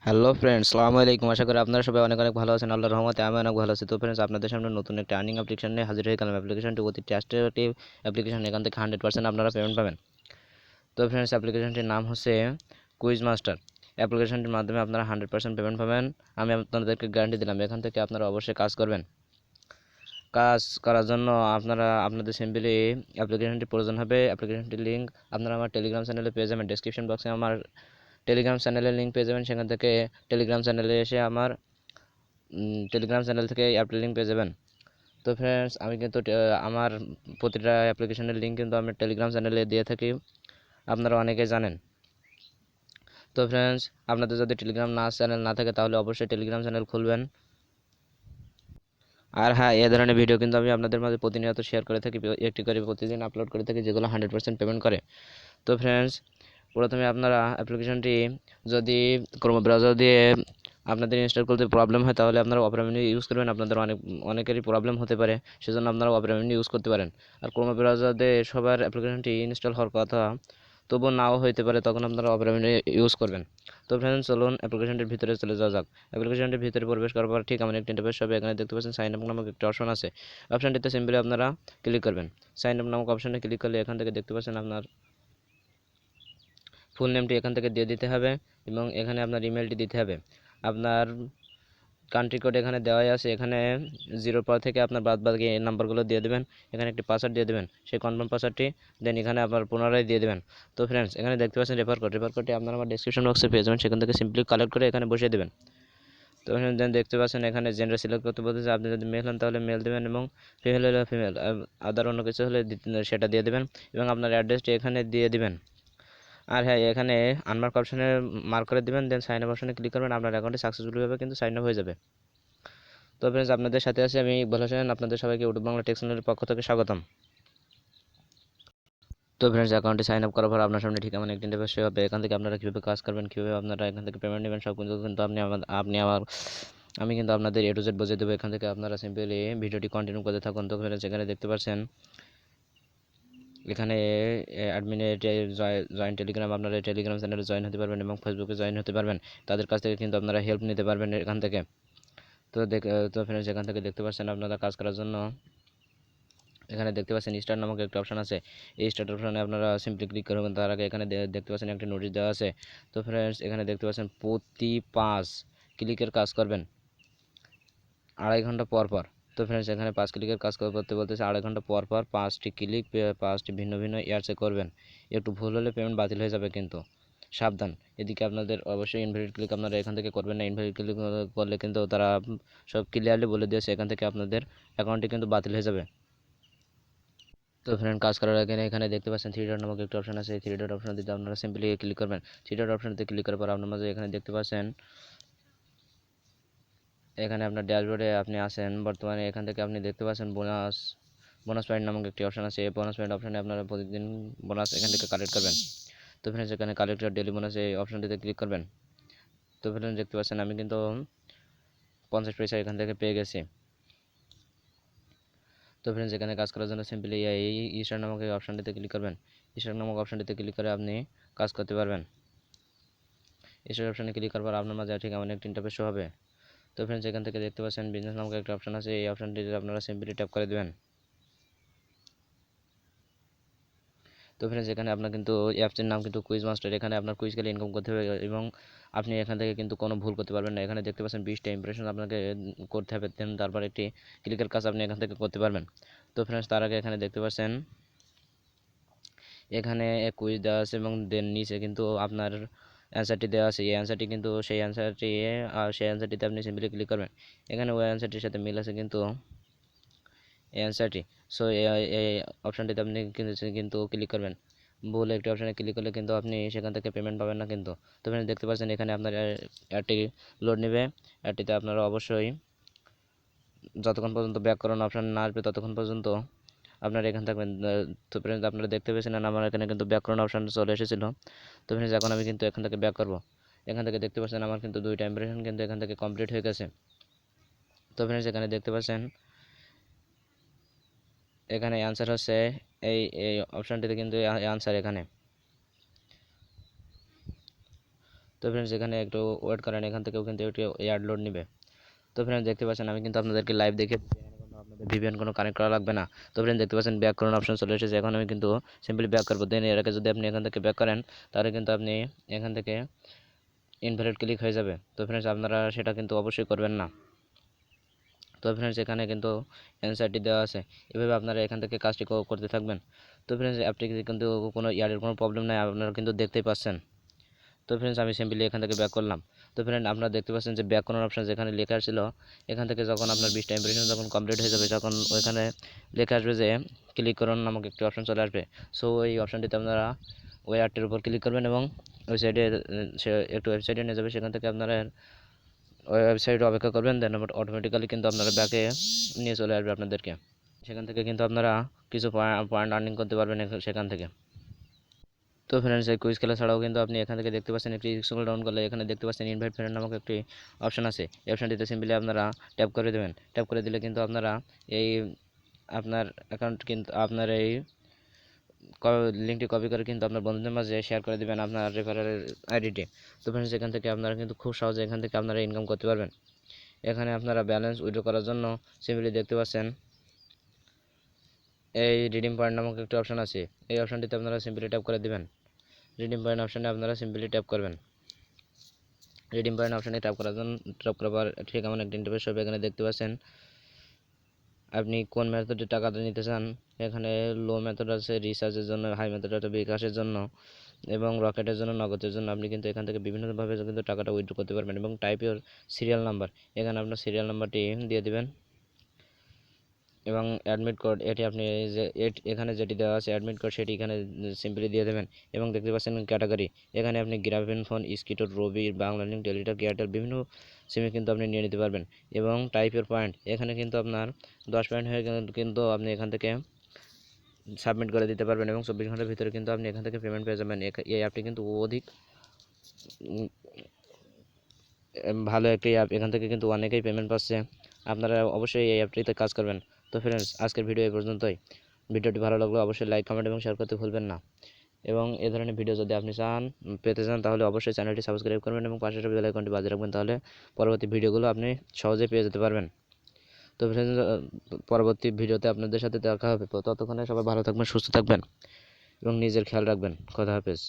Hello friends, আসসালামু আলাইকুম। আশা করি আপনারা সবাই অনেক অনেক ভালো আছেন। আল্লাহর রহমতে আমি অনেক ভালো আছি। তো ফ্রেন্ডস, আপনাদের সামনে নতুন একটা আর্নিং অ্যাপ্লিকেশন নিয়ে হাজির হয়ে গেলাম। অ্যাপ্লিকেশনটি অতি ট্রাস্টেড অ্যাপ্লিকেশন। এখান থেকে 100% আপনারা পেমেন্ট পাবেন। তো ফ্রেন্ডস, অ্যাপ্লিকেশনটির নাম হচ্ছে কুইজ মাস্টার। অ্যাপ্লিকেশনটির মাধ্যমে আপনারা 100% পেমেন্ট পাবেন। আমি আপনাদেরকে গ্যারান্টি দিলাম। এখান থেকে আপনারা অবশ্যই কাজ করবেন। কাজ করার জন্য আপনাদের সিম্পলি অ্যাপ্লিকেশনটি প্রয়োজন হবে। অ্যাপ্লিকেশনটির লিঙ্ক আপনারা আমার টেলিগ্রাম চ্যানেলে পেয়ে যাবেন। ডেসক্রিপশন বক্সে আমার টেলিগ্রাম চ্যানেলের লিঙ্ক পেয়ে যাবেন। সেখান থেকে টেলিগ্রাম চ্যানেলে এসে আমার টেলিগ্রাম চ্যানেল থেকে অ্যাপের লিঙ্ক পেয়ে যাবেন। তো ফ্রেন্ডস, আমি কিন্তু আমার প্রতিটা অ্যাপ্লিকেশনের লিঙ্ক কিন্তু আমি টেলিগ্রাম চ্যানেলে দিয়ে থাকি, আপনারা অনেকেই জানেন। তো ফ্রেন্ডস, আপনাদের যদি টেলিগ্রাম চ্যানেল না থাকে তাহলে অবশ্যই টেলিগ্রাম চ্যানেল খুলবেন। আর হ্যাঁ, এ ধরনের ভিডিও কিন্তু আমি আপনাদের মাঝে প্রতিনিয়ত শেয়ার করে থাকি, একটি করে প্রতিদিন আপলোড করে থাকি, যেগুলো 100% পেমেন্ট করে। তো ফ্রেন্ডস, প্রথমে আপনারা অ্যাপ্লিকেশনটি যদি ক্রোম ব্রাউজার দিয়ে আপনাদের ইনস্টল করতে প্রবলেম হয় তাহলে আপনারা অপেরা মেনু ইউজ করবেন। আপনাদের অনেকেরই প্রবলেম হতে পারে, সেজন্য আপনারা অপেরা মেনু ইউজ করতে পারেন। আর ক্রোম ব্রাউজার দিয়ে সবার অ্যাপ্লিকেশনটি ইনস্টল হওয়ার কথা তবুও নাও হইতে পারে, তখন আপনারা অপেরা মেনু ইউজ করবেন। তো ফ্রেন্ডস, চলুন অ্যাপ্লিকেশনটির ভিতরে চলে যাওয়া যাক। অ্যাপ্লিকেশনটির ভিতরে প্রবেশ করার পর ঠিক আমার একটি ইন্টারফেস হবে। এখানে দেখতে পাচ্ছেন সাইন আপ নামক একটা অপশন আছে। অপশনটিতে সিম্পলি আপনারা ক্লিক করবেন। সাইন আপ নামক অপশনে ক্লিক করলে এখান থেকে দেখতে পাচ্ছেন আপনার ফুল নেমটি এখান থেকে দিয়ে দিতে হবে এবং এখানে আপনার ইমেলটি দিতে হবে। আপনার কান্ট্রি কোড এখানে দেওয়াই আছে। এখানে 0 পর থেকে আপনার বাকি নাম্বারগুলো দিয়ে দেবেন। এখানে একটি পাসওয়ার্ড দিয়ে দেবেন, সেই কনফার্ম পাসওয়ার্ডটি দেন এখানে আবার পুনরায় দিয়ে দেবেন। তো ফ্রেন্ডস, এখানে দেখতে পাচ্ছেন রেফার কোডটি আপনারা আমার ডেসক্রিপশন বক্সে পেয়ে যাবেন। সেখান থেকে সিম্পলি কালেক্ট করে এখানে বসিয়ে দেবেন। তো এখানে দেন দেখতে পাচ্ছেন এখানে জেন্ডার সিলেক্ট করতে বলতেছে। আপনি যদি মেল হন তাহলে মেল দেবেন এবং ফিমেল হলে ফিমেল, আদার অন্য কিছু হলে সেটা দিয়ে দেবেন এবং আপনার অ্যাড্রেসটি এখানে দিয়ে দিবেন। আর হ্যাঁ, এখানে আনমার্ক অপশনে মার্ক করে দিবেন, দেন সাইন আপ অপশনে ক্লিক করবেন। আপনার অ্যাকাউন্টে সাকসেসফুলিভাবে কিন্তু সাইন আপ হয়ে যাবে। তো ফ্রেন্ডস, আপনাদের সাথে আছি আমি ইকবাল হোসেন। আপনাদের সবাইকে ইউটিউব বাংলা টেক চ্যানেলের পক্ষ থেকে স্বাগতম। তো ফ্রেন্ডস, অ্যাকাউন্টে সাইন আপ করার পর আপনার সামনে ঠিক এমন একটি ইন্টারফেস হবে। এখান থেকে আপনারা কীভাবে কাজ করবেন, কীভাবে আপনারা এখান থেকে পেমেন্ট নেবেন, সব কিন্তু আমি কিন্তু আপনাদের A to Z বুঝিয়ে দেবো। এখান থেকে আপনারা সিম্পলি ভিডিওটি কন্টিনিউ করতে থাকুন। তো ফ্রেন্ডস, এখানে দেখতে পাচ্ছেন এখানে অ্যাডমিনে জয়েন টেলিগ্রাম, আপনারা টেলিগ্রাম চ্যানেলে জয়েন হতে পারবেন এবং ফেসবুকে জয়েন হতে পারবেন। তাদের কাছ থেকে কিন্তু আপনারা হেল্প নিতে পারবেন এখান থেকে। তো ফ্রেন্ডস, এখান থেকে দেখতে পাচ্ছেন আপনারা কাজ করার জন্য এখানে দেখতে পাচ্ছেন স্টার্ট নামক একটা অপশন আছে। এই স্টার্ট অপশনে আপনারা সিম্পলি ক্লিক করবেন। তার আগে এখানে দেখতে পাচ্ছেন একটা নোটিশ দেওয়া আছে। তো ফ্রেন্ডস, এখানে দেখতে পাচ্ছেন প্রতি 5 ক্লিকের কাজ করবেন 2.5 ঘন্টা পর পর। তো ফ্রেন্ডস, এখানে 5 ক্লিকের কাজ করতে বলতেছে 2.5 ঘন্টা পর পর 5টি ক্লিক 5টি ভিন্ন ভিন্ন ইয়ার্সে করবেন। একটু ভুল হলে পেমেন্ট বাতিল হয়ে যাবে কিন্তু সাবধান। এদিকে আপনাদের অবশ্যই ইনভ্যালিড ক্লিক আপনারা এখান থেকে করবেন না। ইনভ্যালিড ক্লিক করলে কিন্তু তারা সব ক্লিয়ারলি বলে দিয়েছে, এখান থেকে আপনাদের অ্যাকাউন্টটি কিন্তু বাতিল হয়ে যাবে। তো ফ্রেন্ড, কাজ করার আগে এখানে দেখতে পাচ্ছেন 3 ডট নামক একটা অপশন আছে। এই 3 ডট অপশন দিতে আপনারা সিম্পলি ক্লিক করবেন। 3 ডট অপশনতে ক্লিক করার পর আপনার মাঝে এখানে দেখতে পাচ্ছেন এখানে আপনার ড্যাশবোর্ডে আপনি আছেন বর্তমানে। এখান থেকে আপনি দেখতে পাচ্ছেন বোনাস পয়েন্ট নামক একটি অপশন আছে। এই বোনাস পয়েন্ট অপশনে আপনারা প্রতিদিন বোনাস এখান থেকে কালেক্ট করবেন। তো ফ্রেন্ডস, এখানে কালেক্টর ডেলি বোনাস এই অপশনটিতে ক্লিক করবেন। তো ফ্রেন্ডস, দেখতে পাচ্ছেন আমি কিন্তু 50 পয়সা এখান থেকে পেয়ে গেছি। তো ফ্রেন্ডস, এখানে কাজ করার জন্য সিম্পলি এই স্টার নামক এই অপশনটিতে ক্লিক করবেন। স্টার নামক অপশনটিতে ক্লিক করে আপনি কাজ করতে পারবেন। স্টার অপশনে ক্লিক করার পর আপনার মাঝে ঠিক এমন একটি ইন্টারফেস হবে। তো ফ্রেন্ডস, এখান থেকে দেখতে পাচ্ছেন বিজনেস নামক একটা অপশন আছে। এই অপশনটিতে আপনারা সিম্পলি ট্যাপ করে দেবেন। তো ফ্রেন্ডস, এখানে আপনার কিন্তু অ্যাপসের নাম কিন্তু কুইজ মাস্টার। এখানে আপনার কুইজ খেলে ইনকাম করতে হবে এবং আপনি এখান থেকে কিন্তু কোনো ভুল করতে পারবেন না। এখানে দেখতে পাচ্ছেন 20টা ইমপ্রেশন আপনাকে করতে হবে, দেন তারপর একটি ক্লিকের কাজ আপনি এখান থেকে করতে পারবেন। তো ফ্রেন্ডস, তার আগে এখানে দেখতে পাচ্ছেন এখানে কুইজ দেওয়া আছে এবং দেন নিচে কিন্তু আপনার অ্যান্সারটি দেওয়া আছে। এই অ্যান্সারটি কিন্তু সেই অ্যান্সারটিতে আপনি সিম্পলি ক্লিক করবেন। এখানে ওই অ্যান্সারটির সাথে মিল আছে কিন্তু এই অ্যান্সারটি। সো এই অপশানটিতে আপনি কিন্তু ক্লিক করবেন। ভুল একটি অপশানে ক্লিক করলে কিন্তু আপনি সেখান থেকে পেমেন্ট পাবেন না কিন্তু। তো আপনি দেখতে পাচ্ছেন এখানে আপনার অ্যাডটি লোড নেবে। অ্যাডটিতে আপনারা অবশ্যই যতক্ষণ পর্যন্ত ব্যাক করানো অপশান না আসবে ততক্ষণ পর্যন্ত আপনারা এখানে থাকবেন। তো ফ্রেন্ডস, আপনারা দেখতে পেয়েছেন আমার এখানে কিন্তু ব্যাক করানো অপশান চলে এসেছিল। তো ফ্রেন্ডস, এখন আমি কিন্তু এখান থেকে ব্যাক করব। এখান থেকে দেখতে পাচ্ছেন আমার কিন্তু 2টা ইমপ্রেশন কিন্তু এখান থেকে কমপ্লিট হয়ে গেছে। তো ফ্রেন্ডস, এখানে দেখতে পাচ্ছেন এখানে অ্যান্সার হচ্ছে এই অপশানটিতে কিন্তু অ্যান্সার এখানে। তো ফ্রেন্ডস এখানে একটু ওয়েট করেন, এখান থেকেও কিন্তু একটু এয়ার লোড নেবে। তো ফ্রেন্ডস দেখতে পাচ্ছেন আমি কিন্তু আপনাদেরকে লাইভ দেখে আপনাদের ভিপিএন কোনো কানেক্ট করা লাগবে না। তো ফ্রেন্ডস দেখতে পাচ্ছেন ব্যাক করার অপশন চলে এসেছে। এখন আমি কিন্তু সিম্পলি ব্যাক করবো। দেন এর আগে যদি আপনি এখান থেকে ব্যাক করেন তাহলে কিন্তু আপনি এখান থেকে ইনভ্যালিড ক্লিক হয়ে যাবে। তো ফ্রেন্ডস আপনারা সেটা কিন্তু অবশ্যই করবেন না। তো ফ্রেন্ডস এখানে কিন্তু অ্যান্সারটি দেওয়া আছে, এভাবে আপনারা এখান থেকে কাজটি করতে থাকবেন। তো ফ্রেন্ডস অ্যাপটি কিন্তু কোনো ইয়ারের কোনো প্রবলেম নাই, আপনারা কিন্তু দেখতেই পাচ্ছেন। তো ফ্রেন্ডস আমি সিম্পলি এখান থেকে ব্যাক করলাম। তো ফ্রেন্ড আপনারা দেখতে পাচ্ছেন যে ব্যাক করার অপশন যেখানে লেখা ছিল, এখান থেকে যখন আপনার 20টা ইমপ্রেশন যখন কমপ্লিট হয়ে যাবে তখন ওইখানে লেখা আসবে যে ক্লিক করুন নামক একটি অপশন চলে আসবে। সো এই অপশনটিতে আপনারা ওই অ্যাডটির উপর ক্লিক করবেন এবং ওয়েবসাইটে সে একটু ওয়েবসাইটে নিয়ে যাবে, সেখান থেকে আপনারা ওই ওয়েবসাইটে অপেক্ষা করবেন। দেন অটোমেটিক্যালি কিন্তু আপনারা ব্যাকে নিয়ে চলে আসবে আপনাদেরকে। সেখান থেকে কিন্তু আপনারা কিছু পয়েন্ট আর্নিং করতে পারবেন সেখান থেকে। তো ফ্রেন্ডস এই কুইজ খেলা ছাড়াও কিন্তু আপনি এখান থেকে দেখতে পাচ্ছেন একটি স্ক্রল ডাউন করলে এখানে দেখতে পাচ্ছেন ইনভাইট ফ্রেন্ড নামক একটি অপশন আছে। এই অপশনটিতে সিম্পলি আপনারা ট্যাপ করে দেবেন। ট্যাপ করে দিলে কিন্তু আপনারা এই আপনার অ্যাকাউন্ট কিন্তু আপনার এই লিঙ্কটি কপি করে কিন্তু আপনার বন্ধুদের মাঝে শেয়ার করে দেবেন আপনার রেফারেল আইডিতে। তো ফ্রেন্ডস এখান থেকে আপনারা কিন্তু খুব সহজে এখান থেকে আপনারা ইনকাম করতে পারবেন। এখানে আপনারা ব্যালেন্স উইথড্র করার জন্য সিম্পলি দেখতে পাচ্ছেন এই রিডিম পয়েন্ট নামক একটি অপশন আছে। এই অপশনটিতে আপনারা সিম্পলি ট্যাপ করে দেবেন। রিডিম পয়েন্ট অপশনে আপনারা সিম্পলি ট্যাপ করবেন। রিডিম পয়েন্ট অপশনে ট্যাপ করার জন্য ট্যাপ করার পর ঠিক এমন একটা ইন্টারফেস হবে। এখানে দেখতে পাচ্ছেন আপনি কোন মেথডে টাকাটা নিতে চান। এখানে লো মেথড আছে রিচার্জের জন্য, হাই মেথড আছে বিকাশের জন্য এবং রকেটের জন্য, নগদের জন্য। আপনি কিন্তু এখান থেকে বিভিন্নভাবে কিন্তু টাকাটা উইথড্র করতে পারবেন। এবং টাইপ ইউর সিরিয়াল নাম্বার, এখানে আপনার সিরিয়াল নাম্বারটি দিয়ে দেবেন এবং অ্যাডমিট কোড এটি আপনি যে এখানে যেটি দেওয়া আছে অ্যাডমিট কোড সেটি এখানে সিম্পলি দিয়ে দেবেন। এবং দেখতে পাচ্ছেন ক্যাটাগরি, এখানে আপনি গ্রামীণ ফোন, স্কিটোর, রবি, বাংলালিংক, টেলিটক, এয়ারটেল বিভিন্ন সিমে কিন্তু আপনি নিয়ে নিতে পারবেন। এবং টাইপের পয়েন্ট, এখানে কিন্তু আপনার 10 পয়েন্ট হয়ে কিন্তু আপনি এখান থেকে সাবমিট করে দিতে পারবেন এবং 24 ঘন্টার ভিতরে কিন্তু আপনি এখান থেকে পেমেন্ট পেয়ে যাবেন। এই অ্যাপটি কিন্তু অধিক ভালো একটি অ্যাপ, এখান থেকে কিন্তু অনেকেই পেমেন্ট পাচ্ছে। আপনারা অবশ্যই এই অ্যাপটিতে কাজ করবেন। তো ফ্রেন্ডস আজকের ভিডিও এই পর্যন্তই। ভিডিওটি ভালো লাগলে অবশ্যই লাইক, কমেন্ট এবং শেয়ার করতে ভুলবেন না। এবং এ ধরনের ভিডিও যদি আপনি পেতে চান তাহলে অবশ্যই চ্যানেলটি সাবস্ক্রাইব করবেন এবং পাশের বেল আইকনটি বাজিয়ে রাখবেন, তাহলে পরবর্তী ভিডিওগুলো আপনি সহজেই পেয়ে যেতে পারবেন। তো ফ্রেন্ডস পরবর্তী ভিডিওতে আপনাদের সাথে দেখা হবে। ততক্ষণে সবাই ভালো থাকবেন, সুস্থ থাকবেন এবং নিজের খেয়াল রাখবেন। খোদা হাফেজ।